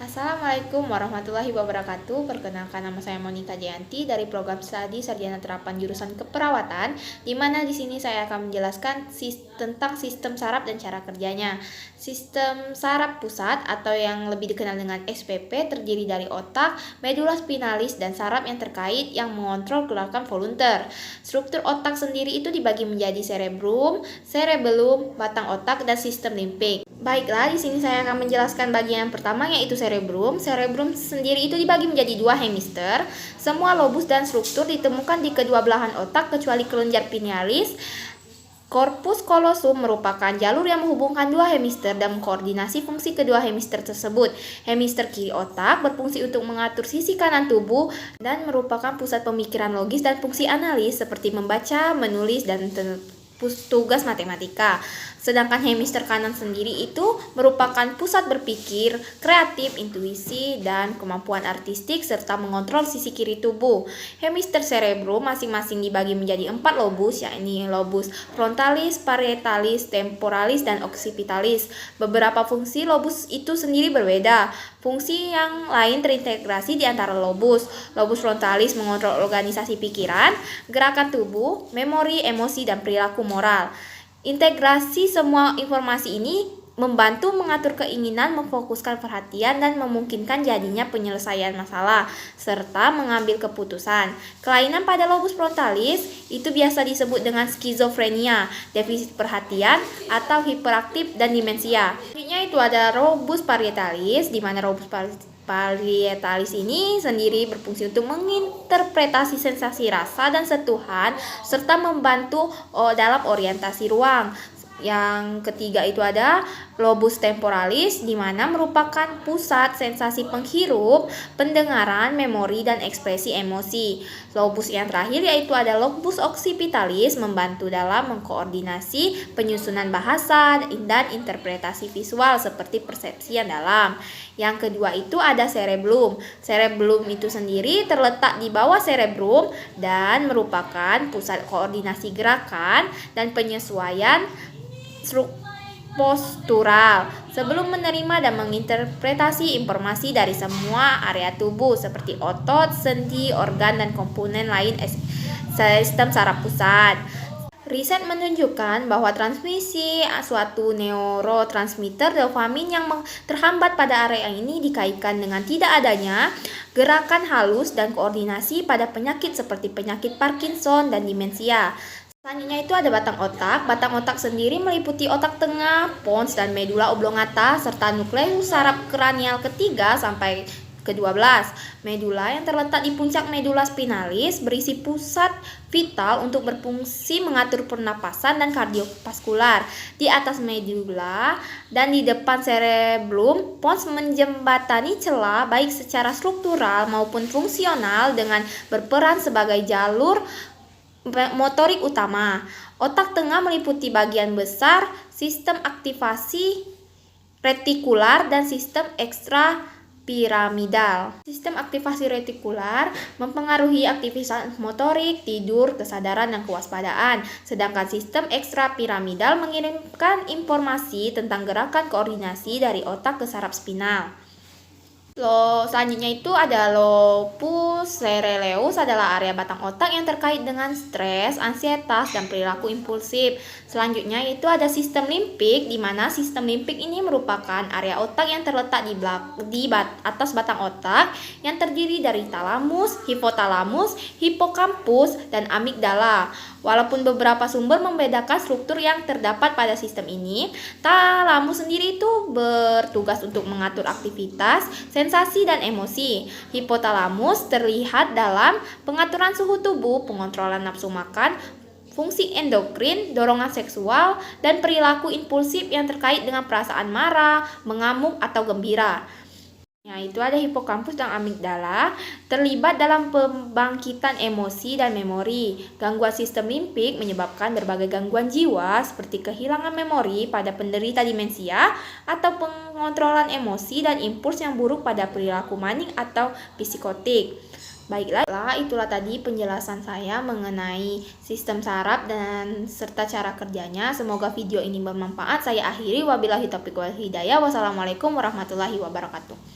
Assalamualaikum warahmatullahi wabarakatuh. Perkenalkan, nama saya Monica Jayanti dari program studi Sarjana Terapan Jurusan Keperawatan, di mana di sini saya akan menjelaskan tentang sistem saraf dan cara kerjanya. Sistem saraf pusat atau yang lebih dikenal dengan SPP terdiri dari otak, medula spinalis, dan saraf yang terkait yang mengontrol gerakan volunteer. Struktur otak sendiri itu dibagi menjadi cerebrum, cerebellum, batang otak, dan sistem limbik. Baiklah, di sini saya akan menjelaskan bagian pertama, yaitu cerebrum. Cerebrum sendiri itu dibagi menjadi dua hemisfer. Semua lobus dan struktur ditemukan di kedua belahan otak kecuali kelenjar pinealis. Corpus callosum merupakan jalur yang menghubungkan dua hemisfer dan mengkoordinasi fungsi kedua hemisfer tersebut. Hemisfer kiri otak berfungsi untuk mengatur sisi kanan tubuh dan merupakan pusat pemikiran logis dan fungsi analis seperti membaca, menulis, dan tugas matematika. Sedangkan hemisfer kanan sendiri itu merupakan pusat berpikir, kreatif, intuisi, dan kemampuan artistik serta mengontrol sisi kiri tubuh. Hemisfer cerebrum masing-masing dibagi menjadi 4 lobus, yakni lobus frontalis, parietalis, temporalis, dan occipitalis. Beberapa fungsi lobus itu sendiri berbeda. Fungsi yang lain terintegrasi di antara lobus. Lobus frontalis mengontrol organisasi pikiran, gerakan tubuh, memori, emosi, dan perilaku moral. Integrasi semua informasi ini membantu mengatur keinginan, memfokuskan perhatian, dan memungkinkan jadinya penyelesaian masalah, serta mengambil keputusan. Kelainan pada lobus frontalis itu biasa disebut dengan skizofrenia, defisit perhatian, atau hiperaktif, dan demensia. Selanjutnya itu ada lobus parietalis, di mana lobus parietalis ini sendiri berfungsi untuk menginterpretasi sensasi rasa dan sentuhan serta membantu dalam orientasi ruang. Yang ketiga itu ada lobus temporalis, di mana merupakan pusat sensasi penghirup, pendengaran, memori, dan ekspresi emosi. Lobus yang terakhir yaitu ada lobus occipitalis, membantu dalam mengkoordinasi penyusunan bahasa dan interpretasi visual seperti persepsi yang dalam. Yang kedua itu ada cerebellum. Cerebellum itu sendiri terletak di bawah cerebrum dan merupakan pusat koordinasi gerakan dan penyesuaian postural sebelum menerima dan menginterpretasi informasi dari semua area tubuh seperti otot, sendi, organ, dan komponen lain sistem saraf pusat. Riset menunjukkan bahwa transmisi suatu neurotransmitter dopamin yang terhambat pada area ini dikaitkan dengan tidak adanya gerakan halus dan koordinasi pada penyakit seperti penyakit Parkinson dan demensia. Selanjutnya itu ada batang otak. Batang otak sendiri meliputi otak tengah, pons, dan medula oblongata serta nukleus saraf kranial ketiga sampai ke-12. Medula yang terletak di puncak medula spinalis berisi pusat vital untuk berfungsi mengatur pernapasan dan kardiovaskular. Di atas medula dan di depan cerebellum, pons menjembatani celah baik secara struktural maupun fungsional dengan berperan sebagai jalur motorik utama. Otak tengah meliputi bagian besar sistem aktivasi retikular dan sistem ekstrapiramidal. Sistem aktivasi retikular mempengaruhi aktivitas motorik, tidur, kesadaran, dan kewaspadaan. Sedangkan sistem ekstrapiramidal mengirimkan informasi tentang gerakan koordinasi dari otak ke saraf spinal. Selanjutnya itu ada lobus ceruleus, adalah area batang otak yang terkait dengan stres, ansietas, dan perilaku impulsif. Selanjutnya itu ada sistem limbik, di mana sistem limbik ini merupakan area otak yang terletak di atas batang otak yang terdiri dari talamus, hipotalamus, hipokampus, dan amigdala. Walaupun beberapa sumber membedakan struktur yang terdapat pada sistem ini, talamus sendiri itu bertugas untuk mengatur aktivitas, sensasi, dan emosi. Hipotalamus terlihat dalam pengaturan suhu tubuh, pengontrolan nafsu makan, fungsi endokrin, dorongan seksual, dan perilaku impulsif yang terkait dengan perasaan marah, mengamuk, atau gembira. Itu ada hipokampus dan amigdala terlibat dalam pembangkitan emosi dan memori. Gangguan sistem limbik menyebabkan berbagai gangguan jiwa seperti kehilangan memori pada penderita demensia atau pengontrolan emosi dan impuls yang buruk pada perilaku manik atau psikotik. Baiklah, itulah tadi penjelasan saya mengenai sistem saraf dan serta cara kerjanya. Semoga video ini bermanfaat. Saya akhiri, wabillahi taufiq wal hidayah. Wassalamualaikum warahmatullahi wabarakatuh.